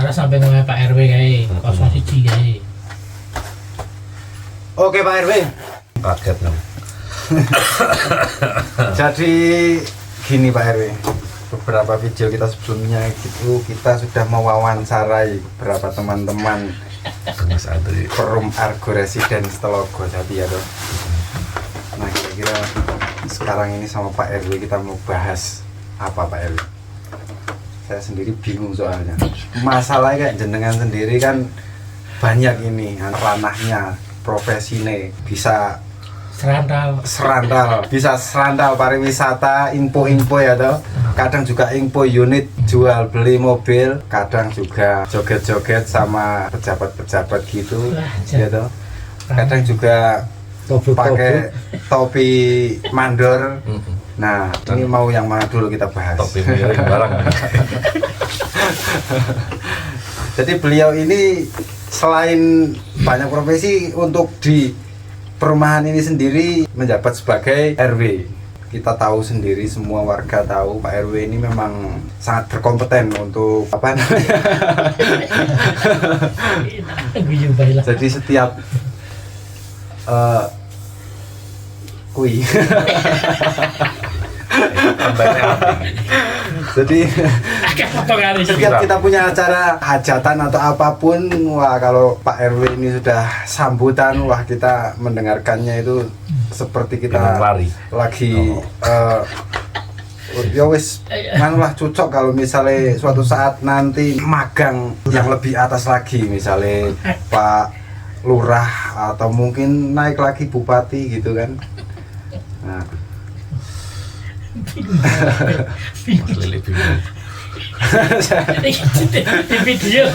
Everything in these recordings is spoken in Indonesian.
Karena sampai ngomongnya Pak RW kayak 01 kayak. Oke Pak RW. Kaget dong. Jadi gini Pak RW, beberapa video kita sebelumnya gitu kita sudah mewawancarai beberapa teman-teman Mas Andri Perum Argo Residen Telogo Jati ya dong. Nah kira-kira sekarang ini sama Pak RW kita mau bahas apa Pak RW? Saya sendiri bingung soalnya. Masalahnya kayak jenengan sendiri kan banyak ini ranahnya, profesine bisa serandal, bisa serandal pariwisata, info-info ya toh. Kadang juga info unit jual beli mobil, kadang juga joget-joget sama pejabat-pejabat gitu ya toh. Kadang juga pakai topi mandor. Nah, ini mau yang mana dulu kita bahas? topi miring barang. Jadi beliau ini selain banyak profesi untuk di perumahan ini sendiri menjabat sebagai RW. Kita tahu sendiri, semua warga tahu Pak RW ini memang sangat berkompeten untuk apa namanya. Jadi setiap jadi setiap kita punya acara hajatan atau apapun, wah kalau Pak RW ini sudah sambutan, wah kita mendengarkannya itu seperti kita lagi ya wis manulah cocok kalau misalnya suatu saat nanti magang yang lebih atas lagi, misalnya Pak Lurah atau mungkin naik lagi bupati gitu kan. Nah, Mas Lili bingung. Di video.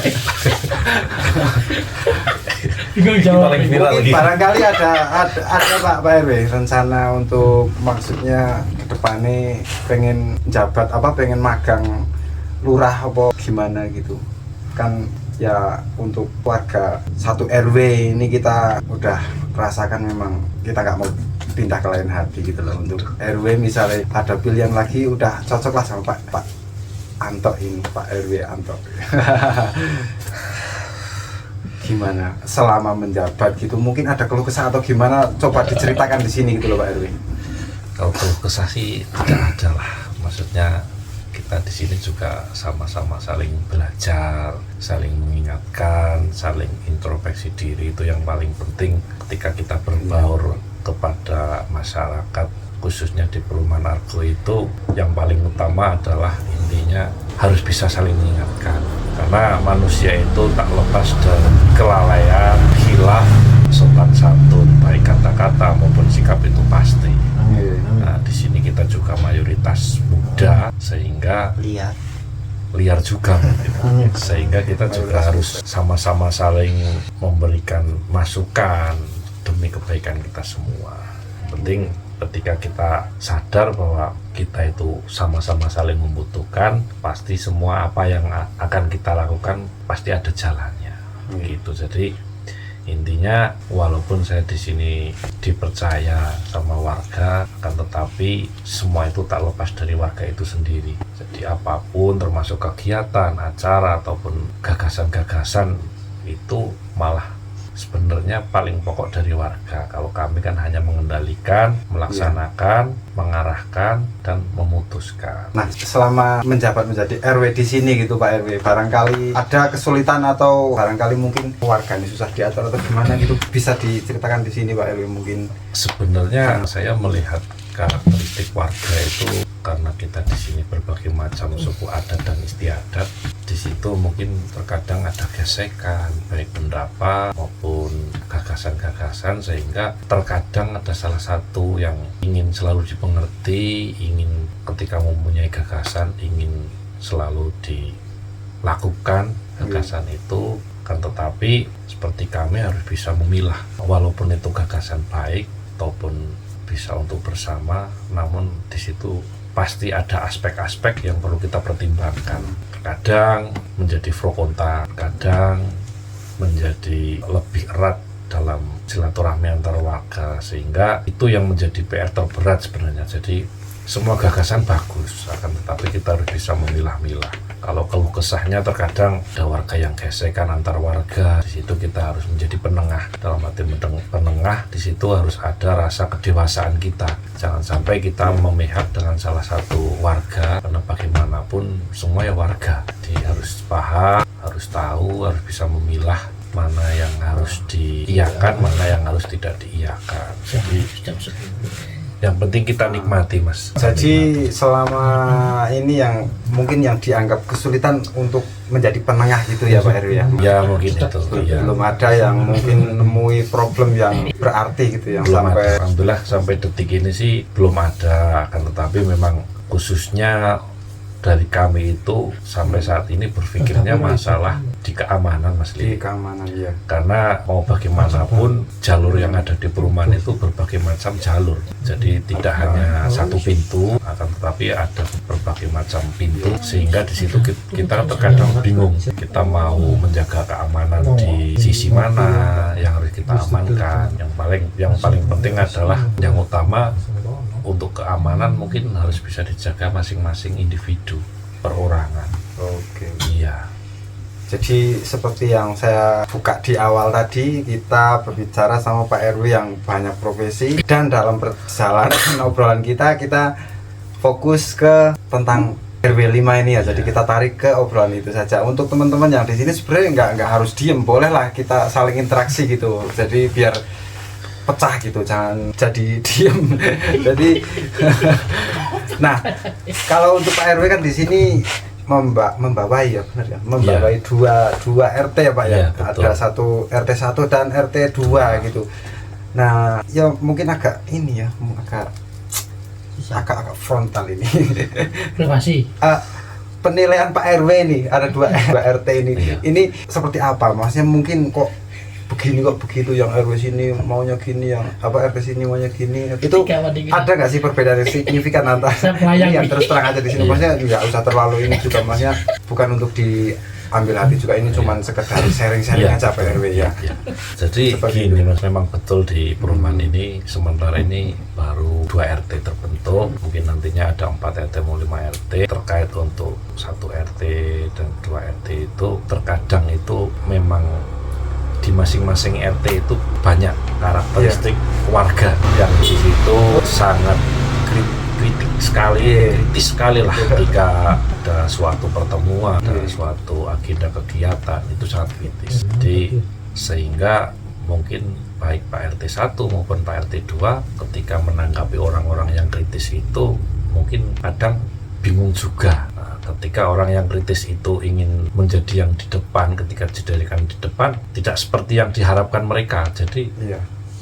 Bingung jawab. Paling viral mungkin lagi. barangkali ada Pak RW rencana untuk maksudnya ke depannya pengen jabat apa, pengen magang lurah apa gimana gitu kan ya. Untuk warga satu RW ini kita udah rasakan memang kita nggak mau pindah ke lain hati gitu loh. Untuk RW misalnya ada pilihan lagi udah cocok lah sama Pak Anto ini, Pak RW Anto. Gimana selama menjabat gitu, mungkin ada keluh kesah atau gimana, coba diceritakan di sini gitu loh Pak RW. Kalau keluh kesah sih tidak ada lah. Maksudnya kita di sini juga sama-sama saling belajar, saling mengingatkan, saling introspeksi diri. Itu yang paling penting ketika kita berbaur kepada masyarakat, khususnya di Perumahan Argo. Itu yang paling utama adalah intinya harus bisa saling mengingatkan, karena manusia itu tak lepas dari kelalaian, khilaf, sopan santun, baik kata-kata maupun sikap itu pasti. Nah, di sini kita juga mayoritas muda sehingga liar juga mungkin. Sehingga kita juga harus sama-sama saling memberikan masukan demi kebaikan kita semua. Penting ketika kita sadar bahwa kita itu sama-sama saling membutuhkan, pasti semua apa yang akan kita lakukan pasti ada jalannya. Gitu. Jadi intinya walaupun saya di sini dipercaya sama warga, akan tetapi semua itu tak lepas dari warga itu sendiri. Jadi apapun termasuk kegiatan, acara ataupun gagasan-gagasan itu malah sebenarnya paling pokok dari warga. Kalau kami kan hanya mengendalikan, melaksanakan, mengarahkan, dan memutuskan. Nah, selama menjabat menjadi RW di sini gitu Pak RW, barangkali ada kesulitan atau barangkali mungkin warga ini susah diatur atau gimana gitu, bisa diceritakan di sini Pak RW mungkin. Sebenarnya saya melihat karakteristik warga itu karena kita di sini berbagai macam suku adat dan istiadat. Di situ mungkin terkadang ada gesekan baik pendapat maupun gagasan-gagasan, sehingga terkadang ada salah satu yang ingin selalu dipengerti, ingin ketika mempunyai gagasan ingin selalu dilakukan gagasan itu. Kan tetapi seperti kami harus bisa memilah, walaupun itu gagasan baik ataupun bisa untuk bersama, namun di situ pasti ada aspek-aspek yang perlu kita pertimbangkan. Kadang menjadi pro kontra, kadang menjadi lebih erat dalam silaturahmi antar warga, sehingga itu yang menjadi PR terberat sebenarnya. Jadi semua gagasan bagus, akan tetapi kita harus bisa memilah-milah. Kalau keluh kesahnya terkadang ada warga yang gesekan antar warga, di situ kita harus menjadi penengah. Dalam arti penengah, di situ harus ada rasa kedewasaan kita. Jangan sampai kita memihak dengan salah satu warga, karena bagaimanapun semua ya warga. Jadi harus paham, harus tahu, harus bisa memilah mana yang harus diiyakan, mana yang harus tidak diiyakan. Jadi yang penting kita nikmati, Mas. Jadi selama ini yang mungkin yang dianggap kesulitan untuk menjadi penengah gitu ya Pak Heru ya? Ya mungkin itu. Ya. Belum ada yang mungkin nemui problem yang berarti gitu yang Belum sampai ada. Alhamdulillah sampai detik ini sih belum ada. Akan tetapi memang khususnya dari kami itu sampai saat ini berpikirnya masalah di keamanan, Mas di Li. keamanan ya. Karena mau bagaimanapun jalur yang ada di perumahan itu berbagai macam jalur. Jadi tidak hanya satu pintu, akan tetapi ada berbagai macam pintu, sehingga di situ kita terkadang bingung. Kita mau menjaga keamanan di sisi mana yang harus kita amankan. Yang paling penting adalah yang utama untuk keamanan mungkin harus bisa dijaga masing-masing individu, perorangan. Oke. Iya. Jadi seperti yang saya buka di awal tadi, kita berbicara sama Pak RW yang banyak profesi, dan dalam perjalanan obrolan kita fokus ke tentang RW 5 ini ya. Jadi kita tarik ke obrolan itu saja. Untuk teman-teman yang di sini sebenarnya nggak harus diem, bolehlah kita saling interaksi gitu. Jadi biar pecah gitu, jangan jadi diem. Jadi nah, kalau untuk Pak RW kan di sini membawahi ya, benar ya, membawahi dua RT ya Pak ya, ada satu RT 1 dan RT 2 gitu. Nah ya mungkin agak ini ya, agak frontal ini. Privasi. Penilaian Pak RW ini ada dua RT ini. Ini seperti apa? Maksudnya mungkin kok begini kok begitu, yang RW sini maunya gini, yang RT sini maunya gini. Itu ada nggak sih perbedaan signifikan antara yang terus terang aja di sini? Maksudnya nggak usah terlalu ini juga, maksudnya bukan untuk diambil hati juga, ini cuman sekedar sharing-sharing aja Pak RW ya. Jadi gini Mas, memang betul di perumahan ini sementara ini baru 2 RT terbentuk, mungkin nantinya ada 4 RT mau 5 RT. Terkait untuk 1 RT dan 2 RT itu terkadang itu memang di masing-masing RT itu banyak karakteristik warga yang di situ sangat kritis sekali lah ketika ada suatu pertemuan, ada suatu agenda kegiatan, itu sangat kritis. Jadi sehingga mungkin baik Pak RT 1 maupun Pak RT 2 ketika menanggapi orang-orang yang kritis itu mungkin kadang bingung juga. Ketika orang yang kritis itu ingin menjadi yang di depan, ketika dijadikan di depan tidak seperti yang diharapkan mereka, jadi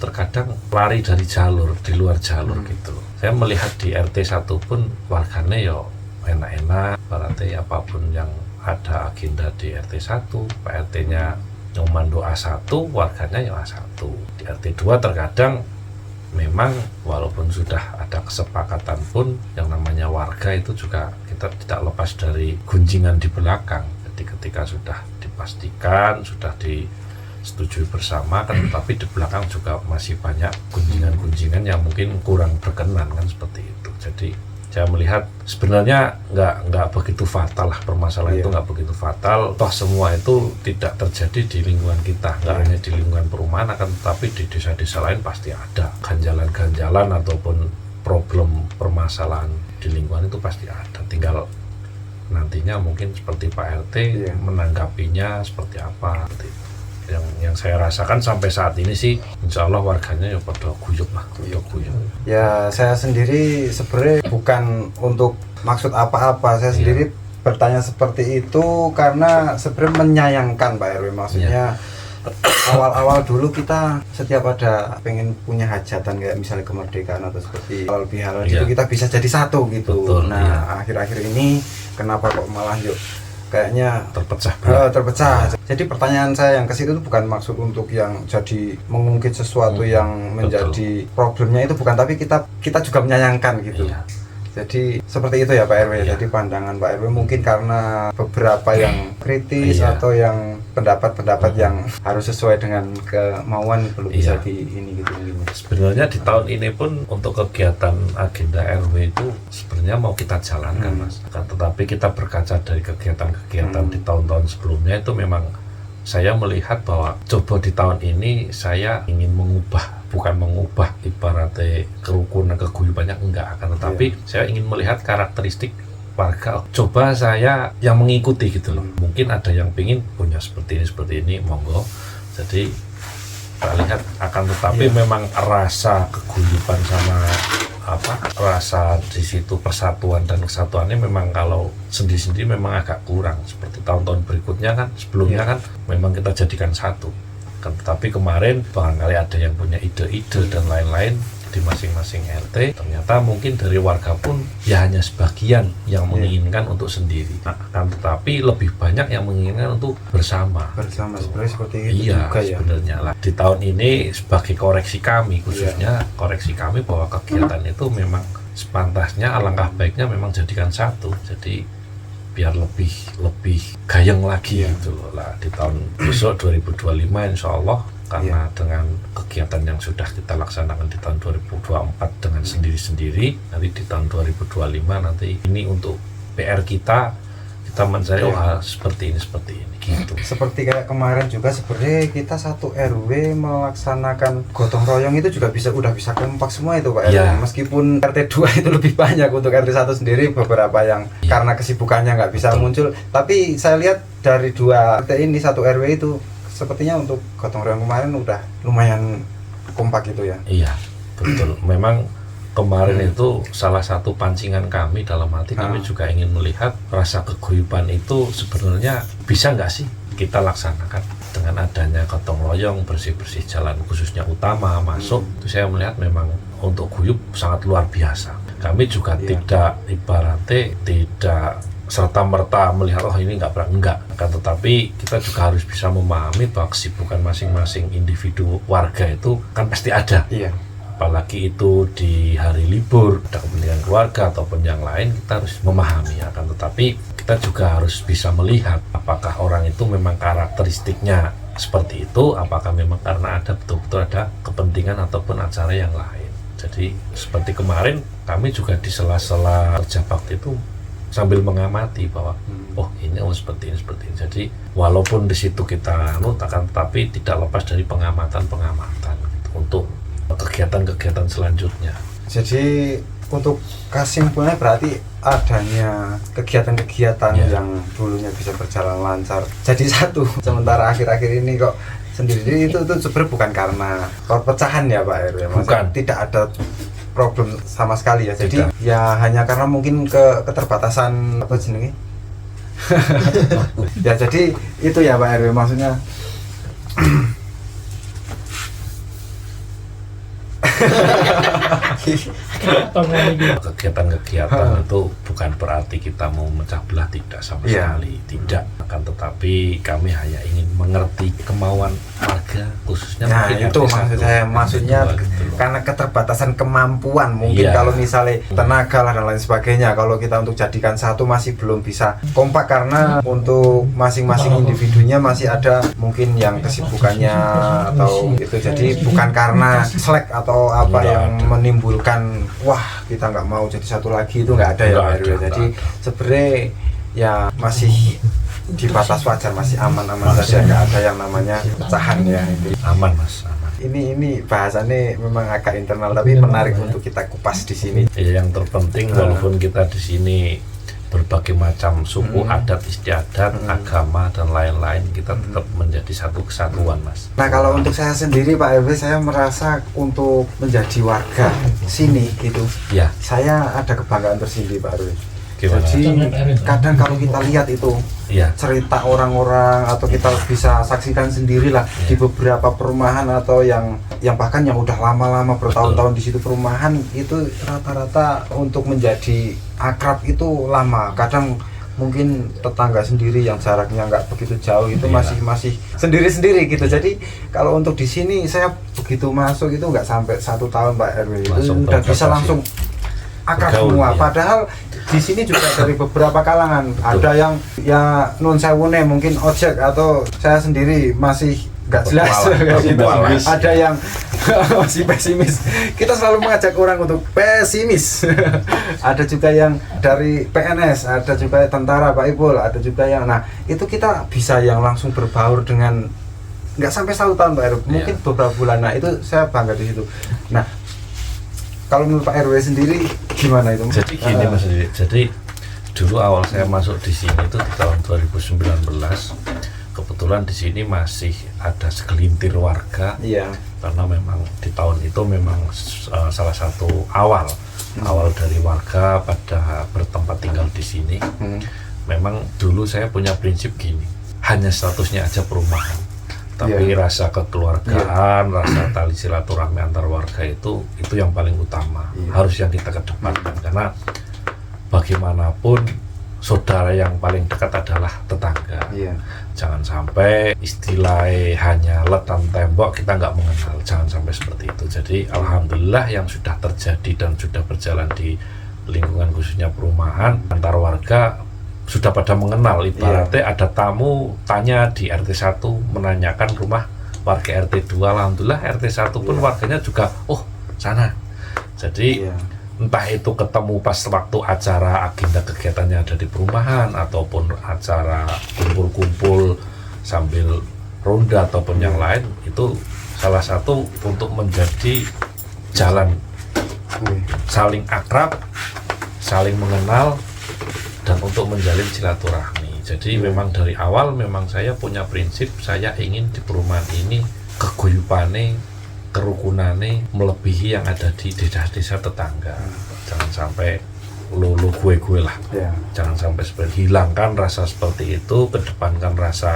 terkadang lari dari jalur, di luar jalur gitu. Saya melihat di RT 1 pun warganya ya enak-enak, berarti apapun yang ada agenda di RT 1, Pak RT-nya nyuman doa 1, warganya ya A1. Di RT 2 terkadang memang walaupun sudah ada kesepakatan pun yang namanya warga itu juga kita tidak lepas dari gunjingan di belakang. Jadi ketika sudah dipastikan, sudah disetujui bersama kan, tetapi di belakang juga masih banyak gunjingan-gunjingan yang mungkin kurang berkenan kan, seperti itu. Jadi saya melihat sebenarnya nggak begitu fatal lah permasalahan itu, nggak begitu fatal. Toh semua itu tidak terjadi di lingkungan kita, nggak hanya di lingkungan perumahan, akan tetapi di desa-desa lain pasti ada ganjalan-ganjalan ataupun problem permasalahan di lingkungan itu pasti ada. Tinggal nantinya mungkin seperti Pak RT menanggapinya seperti apa. Seperti itu. Yang saya rasakan sampai saat ini sih, insya Allah warganya ya pada guyup lah, guyup. Ya saya sendiri sebenarnya bukan untuk maksud apa-apa, saya sendiri bertanya seperti itu karena sebenarnya menyayangkan Pak RW, maksudnya awal-awal dulu kita setiap ada pengen punya hajatan kayak misalnya kemerdekaan atau seperti halal bihalal itu kita bisa jadi satu gitu. Betul, nah akhir-akhir ini kenapa kok malah yuk kayaknya terpecah. Jadi pertanyaan saya yang ke situ itu bukan maksud untuk yang jadi mengungkit sesuatu yang menjadi problemnya, itu bukan, tapi kita juga menyayangkan gitu. Jadi seperti itu ya Pak RW. Iya. Jadi pandangan Pak RW mungkin karena beberapa yang kritis Iya. atau yang pendapat-pendapat yang harus sesuai dengan kemauan belum bisa Iya. ini gitu mungkin. Sebenarnya di tahun ini pun untuk kegiatan agenda RW itu sebenarnya mau kita jalankan Mas. Tetapi kita berkaca dari kegiatan-kegiatan di tahun-tahun sebelumnya itu memang saya melihat bahwa coba di tahun ini saya ingin bukan mengubah ibaratnya kerukunan keguyubannya enggak, akan tetapi saya ingin melihat karakteristik warga. Coba saya yang mengikuti gitu loh. Mungkin ada yang pingin punya seperti ini monggo. Jadi kita lihat, akan tetapi memang rasa keguyuban sama rasa di situ persatuan dan kesatuannya memang kalau sendiri-sendiri memang agak kurang. Seperti tahun-tahun berikutnya kan, sebelumnya kan memang kita jadikan satu. Tetapi kemarin barangkali ada yang punya ide-ide dan lain-lain di masing-masing RT, ternyata mungkin dari warga pun ya hanya sebagian yang menginginkan untuk sendiri. Nah, tetapi lebih banyak yang menginginkan untuk bersama. Sebenarnya seperti itu Iya, juga ya. sebenarnya lah. Di tahun ini sebagai koreksi kami, khususnya koreksi kami bahwa kegiatan itu memang sepantasnya, alangkah baiknya memang jadikan satu. Jadi biar lebih gayeng lagi gitu loh lah di tahun besok 2025 insya Allah, karena dengan kegiatan yang sudah kita laksanakan di tahun 2024 dengan sendiri-sendiri, nanti di tahun 2025 nanti ini untuk PR kita mencari seperti ini gitu. Seperti kayak kemarin juga sebenarnya kita satu RW melaksanakan gotong royong itu juga udah bisa kompak semua itu Pak RW. Meskipun RT 2 itu lebih banyak, untuk RT 1 sendiri beberapa yang karena kesibukannya nggak bisa muncul. Tapi saya lihat dari 2 RT ini, 1 RW itu sepertinya untuk gotong royong kemarin udah lumayan kompak gitu ya. Iya, betul. Memang kemarin itu salah satu pancingan kami, dalam arti kami juga ingin melihat rasa keguyuban itu sebenarnya bisa nggak sih kita laksanakan dengan adanya gotong royong, bersih-bersih jalan khususnya utama masuk. Itu saya melihat memang untuk guyup sangat luar biasa. Kami juga tidak serta-merta melihat ini enggak, akan tetapi kita juga harus bisa memahami bahwa kesibukan masing-masing individu warga itu kan pasti ada. Iya. Apalagi itu di hari libur, ada kepentingan keluarga ataupun yang lain, kita harus memahami. Akan tetapi kita juga harus bisa melihat apakah orang itu memang karakteristiknya seperti itu, apakah memang karena ada betul-betul ada kepentingan ataupun acara yang lain. Jadi seperti kemarin kami juga di sela-sela kerja bakti itu sambil mengamati bahwa ini seperti ini. Jadi walaupun di situ kita akan tetapi tidak lepas dari pengamatan gitu, untuk kegiatan-kegiatan selanjutnya. Jadi untuk kesimpulannya berarti adanya kegiatan-kegiatan yang dulunya bisa berjalan lancar jadi satu, sementara akhir-akhir ini kok sendiri, itu sebenarnya bukan karena perpecahan ya Pak RW. Bukan. Tidak ada problem sama sekali ya. Jadi Tidak. ya hanya karena mungkin keterbatasan apa jenenge. Ya jadi itu ya Pak RW, maksudnya kegiatan-kegiatan itu bukan berarti kita mau memecah belah, tidak sama sekali, tidak. Akan tetapi kami hanya ingin mengerti kemauan warga, khususnya mungkin itu RT maksud 1, saya, maksudnya RT 2 gitu loh. karena keterbatasan kemampuan mungkin. Kalau misalnya tenaga lah dan lain sebagainya, kalau kita untuk jadikan satu masih belum bisa kompak karena untuk masing-masing individunya masih ada mungkin yang kesibukannya atau itu. Jadi bukan karena slack atau apa yang menimbulkan kita nggak mau jadi satu lagi, itu nggak ada ya Pak RW. Jadi sebenarnya ya masih di batas wajar, masih aman-aman saja, nggak ada yang namanya pecahan ya. Aman Mas, aman. Ini bahasannya memang agak internal tapi menarik untuk kita kupas di sini. Yang terpenting walaupun kita di sini berbagai macam suku, adat istiadat, agama dan lain-lain, kita tetap menjadi satu kesatuan Mas. Nah kalau untuk saya sendiri Pak RW, saya merasa untuk menjadi warga sini gitu, saya ada kebanggaan tersendiri Pak RW. Gimana? Jadi kadang kalau kita lihat itu cerita orang-orang atau kita bisa saksikan sendirilah di beberapa perumahan atau yang bahkan yang udah lama-lama bertahun-tahun di situ perumahan, itu rata-rata untuk menjadi akrab itu lama. Kadang mungkin tetangga sendiri yang jaraknya nggak begitu jauh itu masih sendiri-sendiri gitu. Jadi kalau untuk di sini saya begitu masuk itu nggak sampai 1 tahun Pak RW, itu udah bisa langsung akrab Bergaul, semua. ya. Padahal di sini juga dari beberapa kalangan. Ada yang ya nun sewune mungkin ojek atau saya sendiri masih nggak jelas kayak gitu. Petualang. Ada yang masih pesimis. Kita selalu mengajak orang untuk pesimis. Ada juga yang dari PNS, ada juga tentara Pak Ipul, ada juga yang itu kita bisa yang langsung berbaur dengan nggak sampai 1 tahun Pak RW, mungkin beberapa bulan. Nah itu saya bangga di situ. Nah kalau menurut Pak RW sendiri gimana itu? Jadi gini Mas Didi, jadi dulu awal saya masuk di sini itu di tahun 2019, kebetulan di sini masih ada segelintir warga. Iya. Karena memang di tahun itu memang salah satu awal dari warga pada bertempat tinggal di sini. Memang dulu saya punya prinsip gini, hanya statusnya aja perumahan, tapi rasa kekeluargaan, rasa tali silaturahmi antar warga itu yang paling utama, harus yang kita kedepankan. Karena bagaimanapun saudara yang paling dekat adalah tetangga. Jangan sampai istilah hanya letan tembok kita nggak mengenal, jangan sampai seperti itu. Jadi alhamdulillah yang sudah terjadi dan sudah berjalan di lingkungan khususnya perumahan antar warga sudah pada mengenal. Ibaratnya ada tamu tanya di RT 1 menanyakan rumah warga RT 2, alhamdulillah RT 1 pun warganya juga sana. Jadi entah itu ketemu pas waktu acara agenda kegiatannya ada di perumahan ataupun acara kumpul-kumpul sambil ronda ataupun yang lain, itu salah satu untuk menjadi jalan saling akrab, saling mengenal, dan untuk menjalin silaturahmi. Jadi memang dari awal memang saya punya prinsip, saya ingin di perumahan ini keguyupane, kerukunane melebihi yang ada di desa-desa tetangga. Jangan sampai lu gue lah. Jangan sampai hilangkan rasa seperti itu, kedepankan rasa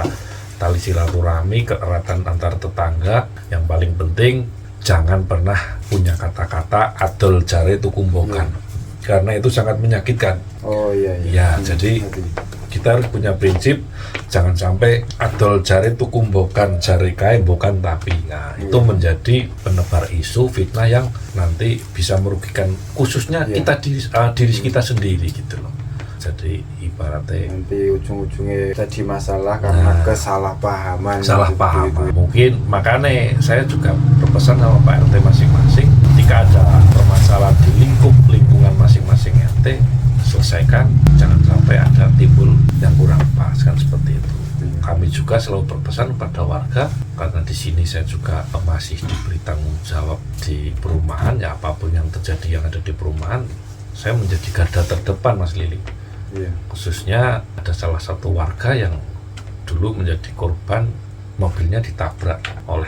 tali silaturahmi, keeratan antar tetangga. Yang paling penting jangan pernah punya kata-kata adol jare tukumbokan. Karena itu sangat menyakitkan. Jadi kita harus punya prinsip, jangan sampai adol jari tukumbokan jari kae bokan tapi. Nah, itu menjadi penebar isu fitnah yang nanti bisa merugikan khususnya kita diri kita sendiri gitu loh. Jadi ibaratnya nanti ujung-ujungnya jadi masalah karena kesalahpahaman. Mungkin makanya saya juga berpesan sama Pak RT masing-masing, ketika ada permasalahan di lingkungan masing-masing RT, selesaikan, jangan sampai ada timbul yang kurang pas, kan seperti itu. Kami juga selalu berpesan kepada warga, karena di sini saya juga masih diberi tanggung jawab di perumahan, ya apapun yang terjadi yang ada di perumahan, saya menjadi garda terdepan Mas Lili. Khususnya ada salah satu warga yang dulu menjadi korban, mobilnya ditabrak oleh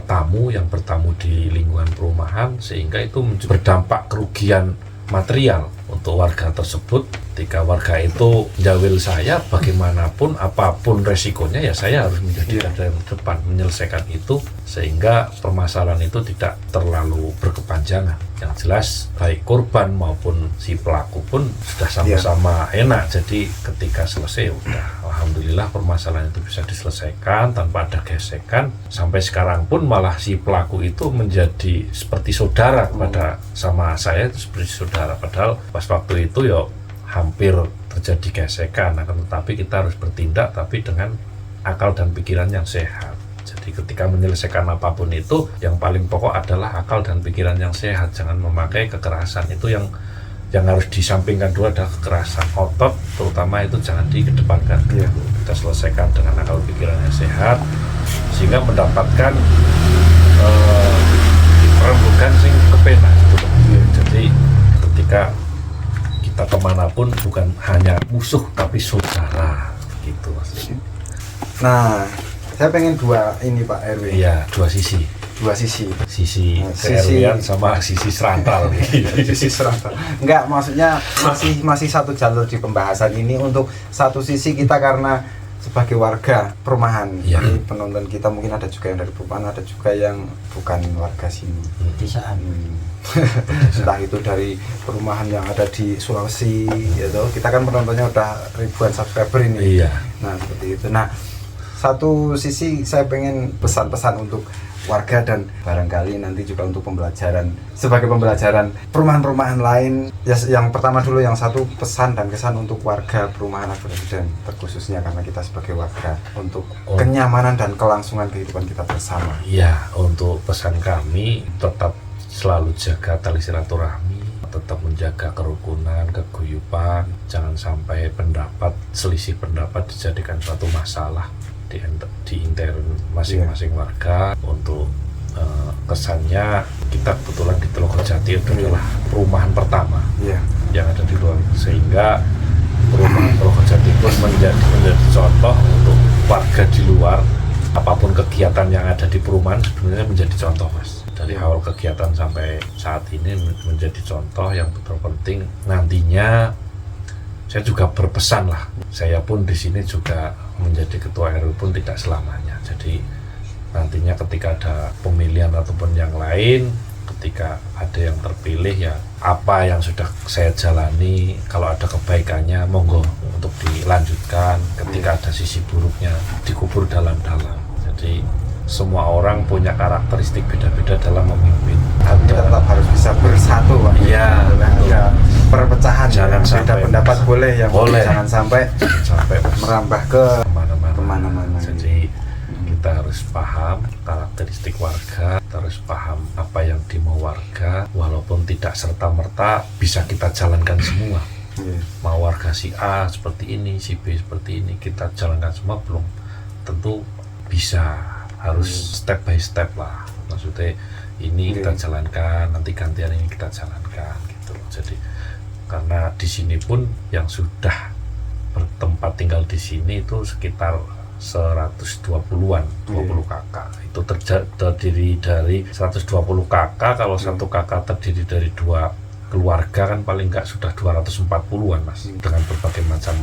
tamu yang bertamu di lingkungan perumahan, sehingga itu berdampak kerugian material untuk warga tersebut. Ketika warga itu jawil saya, bagaimanapun apapun resikonya ya saya harus menjadi garda yang depan menyelesaikan itu, sehingga permasalahan itu tidak terlalu berkepanjangan. Yang jelas baik korban maupun si pelaku pun sudah sama-sama enak. Jadi ketika selesai udah alhamdulillah permasalahan itu bisa diselesaikan tanpa ada gesekan. Sampai sekarang pun malah si pelaku itu menjadi seperti saudara kepada sama saya, itu seperti saudara. Padahal pas waktu itu ya hampir terjadi gesekan, akan tetapi kita harus bertindak tapi dengan akal dan pikiran yang sehat. Jadi ketika menyelesaikan apapun itu, yang paling pokok adalah akal dan pikiran yang sehat, jangan memakai kekerasan. Itu yang harus disampingkan dulu, ada kekerasan otot terutama itu jangan dikedepankan dulu. Kita selesaikan dengan akal pikiran yang sehat sehingga mendapatkan rembukan sing kepenak gitu. Jadi ketika kita kemanapun bukan hanya musuh tapi saudara gitu maksudnya. Nah, saya pengen dua ini Pak RW. Iya, dua sisi. Sisi ke-RW-an sama sisi serantal. Sisi serantal. Enggak, maksudnya masih satu jalur di pembahasan ini. Untuk satu sisi kita karena sebagai warga perumahan, ini penonton kita mungkin ada juga yang dari perumahan, ada juga yang bukan warga sini. Desaan. Entah itu dari perumahan yang ada di Sulawesi, gitu. Kita kan penontonnya udah ribuan subscriber ini. Iya. Nah seperti itu. Nah satu sisi saya pengen pesan-pesan untuk warga dan barangkali nanti juga untuk pembelajaran sebagai pembelajaran perumahan-perumahan lain ya. Yang pertama dulu, yang satu pesan dan kesan untuk warga perumahan Agroresident terkhususnya karena kita sebagai warga untuk kenyamanan dan kelangsungan kehidupan kita bersama. Ya, untuk pesan kami tetap selalu jaga tali silaturahmi, tetap menjaga kerukunan, keguyuban, jangan sampai selisih pendapat dijadikan suatu masalah di intern masing-masing warga. Untuk kesannya kita kebetulan di Teluk Jati itu adalah perumahan pertama yang ada di luar, sehingga perumahan Teluk Jati pun menjadi contoh untuk warga di luar. Apapun kegiatan yang ada di perumahan sebenarnya menjadi contoh, Mas. Dari awal kegiatan sampai saat ini menjadi contoh yang betul penting. Nantinya saya juga berpesan lah, saya pun di sini juga menjadi ketua RW pun tidak selamanya. Jadi nantinya ketika ada pemilihan ataupun yang lain, ketika ada yang terpilih, ya apa yang sudah saya jalani, kalau ada kebaikannya monggo untuk dilanjutkan, ketika ada sisi buruknya dikubur dalam-dalam. Jadi semua orang punya karakteristik beda-beda dalam memimpin. Kita tetap harus bisa bersatu, Pak. Iya, ada perpecahan, jangan beda sampai pendapat boleh, yang boleh. jangan sampai merambah ke kemana-mana. Jadi kita harus paham karakteristik warga, kita harus paham apa yang dimau warga, walaupun tidak serta-merta bisa kita jalankan semua. Mau warga si A seperti ini, si B seperti ini, kita jalankan semua belum tentu bisa. Harus step by step lah, maksudnya ini kita jalankan, nanti gantian ini kita jalankan gitu. Jadi karena di sini pun yang sudah bertempat tinggal di sini itu sekitar 120-an, 20 kakak. Itu terdiri dari 120 kakak. Kalau satu kakak terdiri dari 2 keluarga kan paling enggak sudah 240-an, Mas, dengan berbagai macam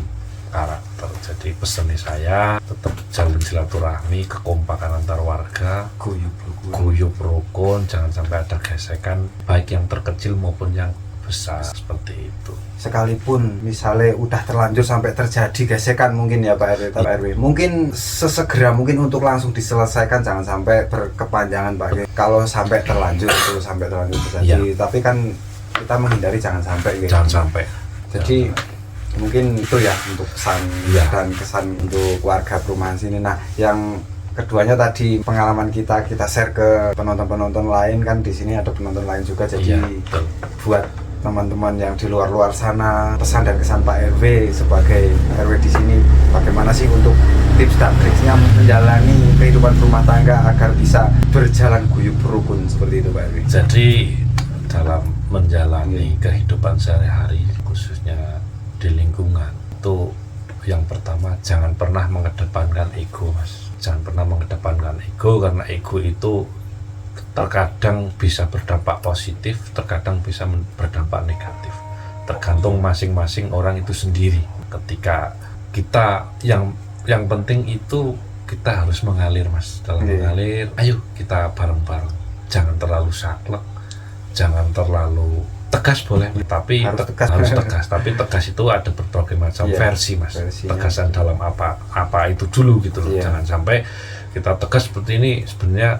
karakter. Jadi pesannya saya tetap jalin silaturahmi, kekompakan antar warga, guyup rukun, jangan sampai ada gesekan baik yang terkecil maupun yang besar, seperti itu. Sekalipun misalnya udah terlanjur sampai terjadi gesekan mungkin ya Pak RW, mungkin sesegera mungkin untuk langsung diselesaikan, jangan sampai berkepanjangan Pak. Kalau sampai terlanjur terjadi, tapi kan kita menghindari jangan sampai gitu. Jangan sampai. Jadi mungkin itu ya untuk pesan dan kesan untuk warga perumahan sini. Nah, yang keduanya tadi pengalaman kita share ke penonton-penonton lain, kan di sini ada penonton lain juga. Jadi buat teman-teman yang di luar sana, pesan dan kesan Pak RW sebagai RW di sini, bagaimana sih untuk tips dan triksnya menjalani kehidupan rumah tangga agar bisa berjalan guyup rukun seperti itu Pak RW. Jadi dalam menjalani kehidupan sehari-hari, khususnya di lingkungan, itu yang pertama jangan pernah mengedepankan ego, Mas. Jangan pernah mengedepankan ego, karena ego itu terkadang bisa berdampak positif, terkadang bisa berdampak negatif, tergantung masing-masing orang itu sendiri. Ketika kita yang penting itu kita harus mengalir, Mas. Dalam mengalir, ayo kita bareng-bareng, jangan terlalu saklek, jangan terlalu tegas, boleh, tapi harus tegas. Tapi tegas itu ada berbagai macam versi, Mas. Tegasan dalam apa itu dulu gitu loh. Jangan sampai kita tegas seperti ini, sebenarnya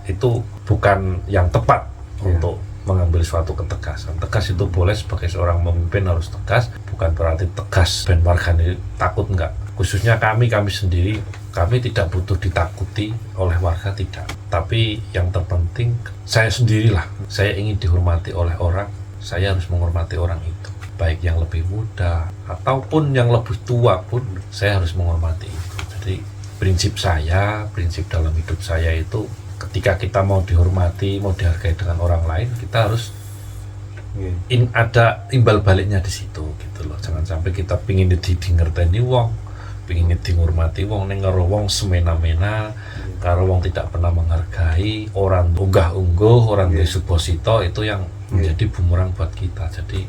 itu bukan yang tepat untuk mengambil suatu ketegasan. Tegas itu boleh, sebagai seorang pemimpin harus tegas, bukan berarti tegas dan warga ini takut, enggak. Khususnya kami sendiri, kami tidak butuh ditakuti oleh warga, tidak. Tapi yang terpenting saya sendirilah, saya ingin dihormati oleh orang, saya harus menghormati orang itu, baik yang lebih muda ataupun yang lebih tua pun saya harus menghormati itu. Jadi prinsip dalam hidup saya itu, ketika kita mau dihormati, mau dihargai dengan orang lain, kita harus ada imbal baliknya di situ gitu loh. Jangan sampai kita pingin dingerteni wong, pingin dihormati wong, ning karo wong semena-mena, karo wong tidak pernah menghargai, orang unggah-ungguh, orang desuposito, itu yang menjadi bumerang buat kita. Jadi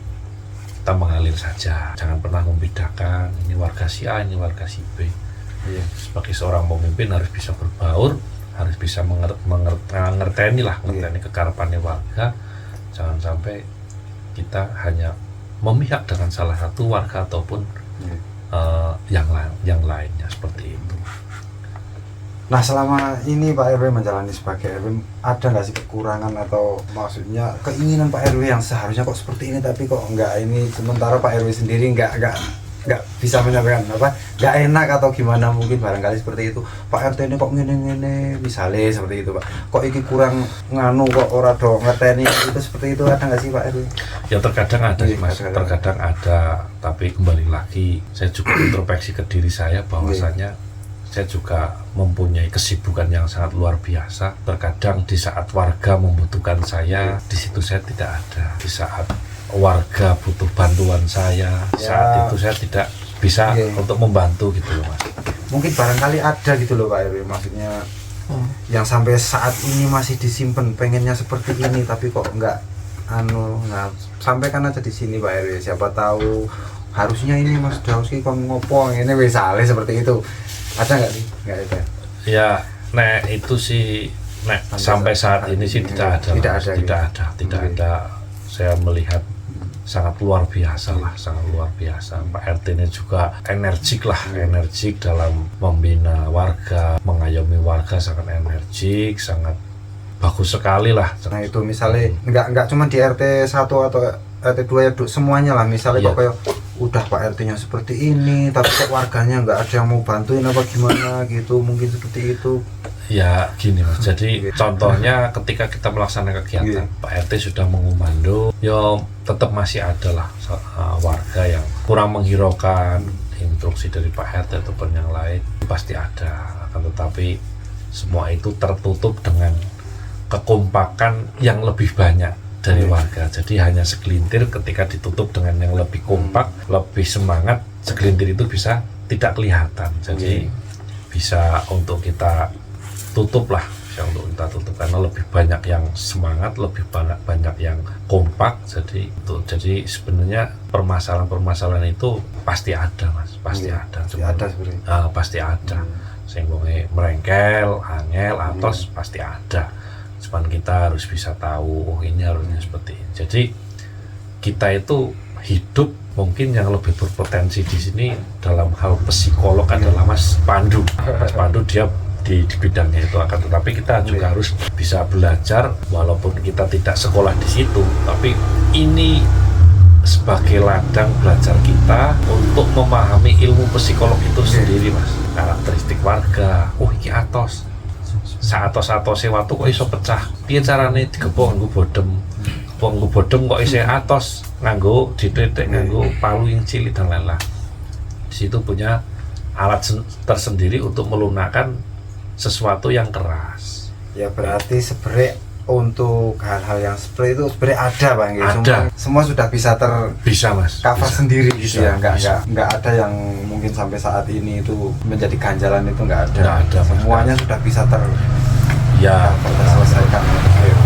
kita mengalir saja, jangan pernah membedakan ini warga si A, ini warga si B. Sebagai seorang pemimpin harus bisa berbaur, harus bisa mengerteni kekarapannya warga. Jangan sampai kita hanya memihak dengan salah satu warga ataupun yang lainnya, seperti itu. Nah selama ini Pak RW menjalani sebagai RW, ada nggak sih kekurangan atau maksudnya keinginan Pak RW yang seharusnya kok seperti ini tapi kok nggak ini, sementara Pak RW sendiri nggak bisa menyampaikan apa, nggak enak atau gimana, mungkin barangkali seperti itu. Pak RT ini kok ngene misalnya seperti itu Pak, kok iki kurang nganu, kok ora do ngerteni itu, seperti itu ada nggak sih Pak RW? Ya terkadang ada sih Mas, terkadang ada, tapi kembali lagi saya juga introspeksi ke diri saya bahwasanya saya juga mempunyai kesibukan yang sangat luar biasa. Terkadang di saat warga membutuhkan saya, di situ saya tidak ada. Di saat warga butuh bantuan saya, saat itu saya tidak bisa untuk membantu gitu loh Mas. Mungkin barangkali ada gitu loh Pak RW, maksudnya yang sampai saat ini masih disimpan, pengennya seperti ini tapi kok enggak nah sampaikan aja di sini Pak RW, siapa tahu harusnya ini Mas Dauski kok ngopo ini misalnya seperti itu. Ada nggak sih? Nggak ada. Ya, itu sih sampai saat ini sih tidak ada. Saya melihat sangat luar biasa lah, sangat luar biasa. Pak RT ini juga energik dalam membina warga, mengayomi warga, sangat energik, sangat bagus sekali lah. Nah itu misalnya nggak cuma di RT 1 atau RT 2 ya semuanya lah, misalnya kok kayak udah Pak RT-nya seperti ini tapi kok warganya nggak ada yang mau bantuin apa gimana gitu, mungkin seperti itu. Ya gini Mas, jadi contohnya ketika kita melaksanakan kegiatan Pak RT sudah mengumandो, ya tetap masih ada lah warga yang kurang menghiraukan instruksi dari Pak RT ataupun yang lain, pasti ada. Akan tetapi semua itu tertutup dengan kekompakan yang lebih banyak dari warga. Jadi hanya segelintir, ketika ditutup dengan yang lebih kompak, lebih semangat, segelintir itu bisa tidak kelihatan. Jadi bisa untuk kita tutup lah, bisa untuk kita tutup karena lebih banyak yang semangat, lebih banyak yang kompak. Jadi sebenarnya permasalahan itu pasti ada Mas, pasti ada. Ada sebenarnya. Pasti ada. Sehingga merengkel, angel, atos pasti ada. Cuman kita harus bisa tahu, oh ini harusnya seperti ini. Jadi kita itu hidup mungkin yang lebih berpotensi di sini dalam hal psikolog adalah Mas Pandu. Mas Pandu dia di bidangnya itu, akan tetapi kita juga harus bisa belajar walaupun kita tidak sekolah di situ, tapi ini sebagai ladang belajar kita untuk memahami ilmu psikolog itu sendiri Mas. Karakteristik warga, oh iki atos, satos-atose watu kok iso pecah, piye carane digepok nganggo bodem kok isih atos nganggo ditetek nganggo palu yang cilik dan lain-lain. Di situ punya alat tersendiri untuk melunakkan sesuatu yang keras. Ya berarti sebenarnya untuk hal-hal yang seperti itu sebenarnya ada Bang ya. Ada. Semua sudah bisa Mas cover sendiri gitu ya. Nggak ada yang mungkin sampai saat ini itu menjadi ganjalan, itu nggak ada. Nggak ada. Semuanya sudah bisa terselesaikan.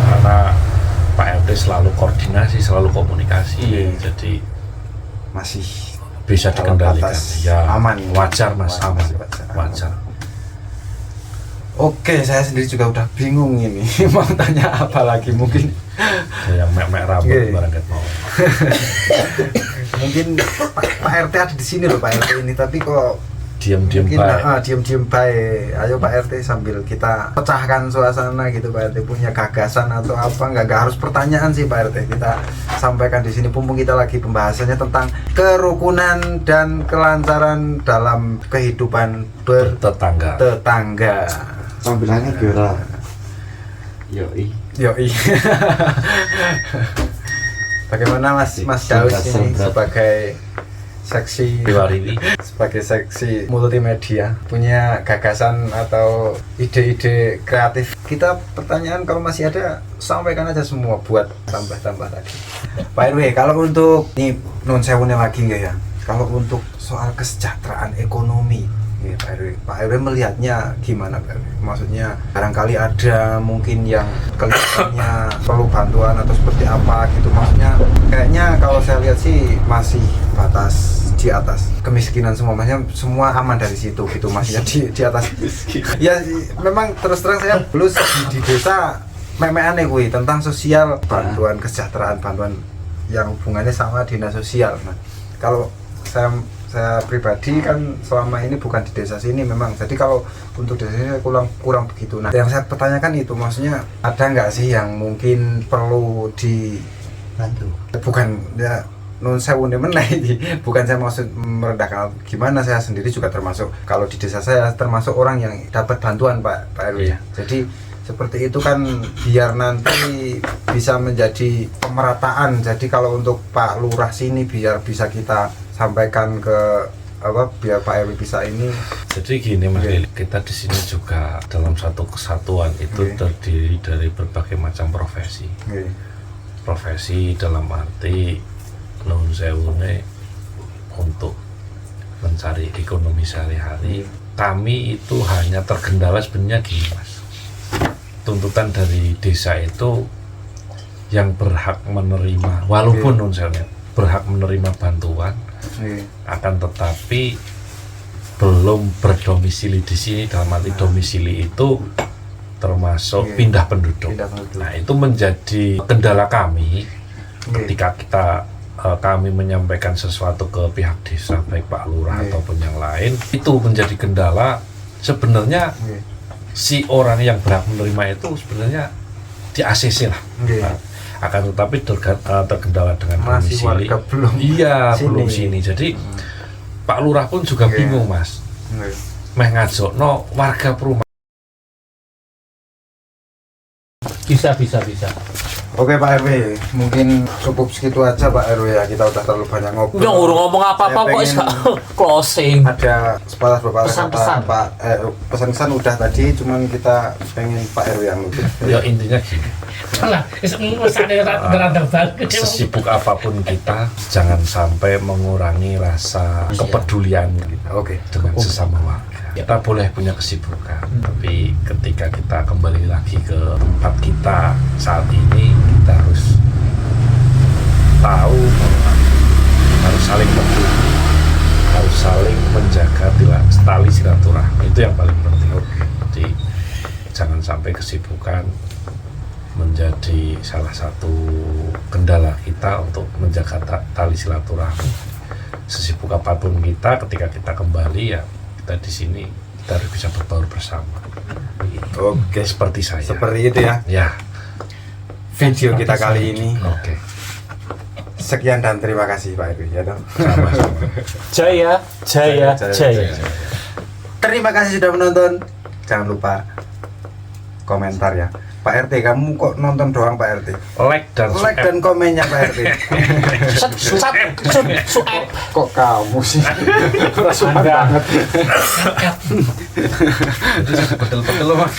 Karena Pak RT selalu koordinasi, selalu komunikasi, jadi masih bisa dikendalikan. Ya aman. Wajar Mas, aman. Wajar. Oke, saya sendiri juga udah bingung ini mau tanya apa lagi, mungkin yang mek rambut barangkali mau. Mungkin Pak RT ada di sini loh Pak RT ini, tapi kok diam-diam baik. Diam-diam baik. Ayo Pak RT sambil kita pecahkan suasana gitu, Pak RT punya gagasan atau apa, nggak harus pertanyaan sih Pak RT, kita sampaikan di sini mumpung kita lagi pembahasannya tentang kerukunan dan kelancaran dalam kehidupan bertetangga. Sambilannya gila. Yoi. Bagaimana Mas Daus ini sebagai seksi multimedia, punya gagasan atau ide-ide kreatif? Kita pertanyaan kalau masih ada sampaikan aja semua buat tambah-tambah tadi. Pak RW, kalau untuk ini non sewune lagi enggak ya? Kalau untuk soal kesejahteraan ekonomi, ya, Pak RW melihatnya gimana Pak RW? Maksudnya barangkali ada mungkin yang kelihatannya perlu bantuan atau seperti apa gitu. Maksudnya kayaknya kalau saya lihat sih masih batas di atas kemiskinan semua, maksudnya semua aman dari situ gitu, maksudnya di atas. Ya memang terus terang saya belum di desa memeane kuwi tentang sosial, bantuan kesejahteraan, bantuan yang hubungannya sama dinas sosial. Nah, kalau saya pribadi kan selama ini bukan di desa sini memang. Jadi kalau untuk desa sini kurang begitu. Nah, yang saya pertanyakan itu maksudnya ada nggak sih yang mungkin perlu dibantu? Bukan ya non sewu meneh, bukan saya maksud merendahkan, gimana, saya sendiri juga termasuk, kalau di desa saya termasuk orang yang dapat bantuan Pak RW. Iya. Jadi seperti itu kan biar nanti bisa menjadi pemerataan. Jadi kalau untuk Pak Lurah sini biar bisa kita sampaikan ke biar Pak RW bisa ini. Jadi gini Mas Lili, kita di sini juga dalam satu kesatuan itu terdiri dari berbagai macam profesi. Profesi dalam arti nun sewune untuk mencari ekonomi sehari-hari. Kami itu hanya tergendala sebenarnya gini Mas. Tuntutan dari desa itu yang berhak menerima, walaupun nun sewune berhak menerima bantuan, akan tetapi belum berdomisili di sini. Dalam arti domisili itu termasuk pindah penduduk. Nah, itu menjadi kendala kami ketika kami menyampaikan sesuatu ke pihak desa, baik Pak Lurah ataupun yang lain. Itu menjadi kendala. Sebenarnya si orang yang berhak menerima itu sebenarnya di ACC lah. Akan tetapi terkendala dengan masih domisili. Warga belum Belum sini. Jadi Pak Lurah pun juga bingung Mas. Meh ngajokno warga perumahan. Bisa. Oke Pak RW, mungkin cukup segitu aja Pak RW ya, kita udah terlalu banyak ngobrol. Udah urung ngomong apa-apa kok closing. Ada sepatah beberapa Pesan-pesan. kata Pak, pesan-pesan udah tadi, cuman kita pengen Pak RW yang nutup. Ya intinya gini, Lah, pesannya rada banget. sesibuk apapun kita, jangan sampai mengurangi rasa kepedulian kita Oke. dengan sesama warga. Kita boleh punya kesibukan, tapi ketika kita kembali lagi ke tempat kita saat ini, kita harus tahu bahwa harus saling peduli, harus saling menjaga tali silaturahmi. Itu yang paling penting. Jadi jangan sampai kesibukan menjadi salah satu kendala kita untuk menjaga tali silaturahmi. Sesibuk apapun kita, ketika kita kembali ya kita di sini kita harus bisa berbaur bersama. Oke, Seperti saya. seperti itu ya Ya. video kita kali ini. Oke. Sekian dan terima kasih Pak RW ya dong. Sama-sama. Jaya. Terima kasih sudah menonton. Jangan lupa komentar ya. Pak RT, kamu kok nonton doang Pak RT? Like dan Like subscribe. dan komennya Pak RT. Kok kamu sih? Rasukan banget. Betul-betul loh Mas.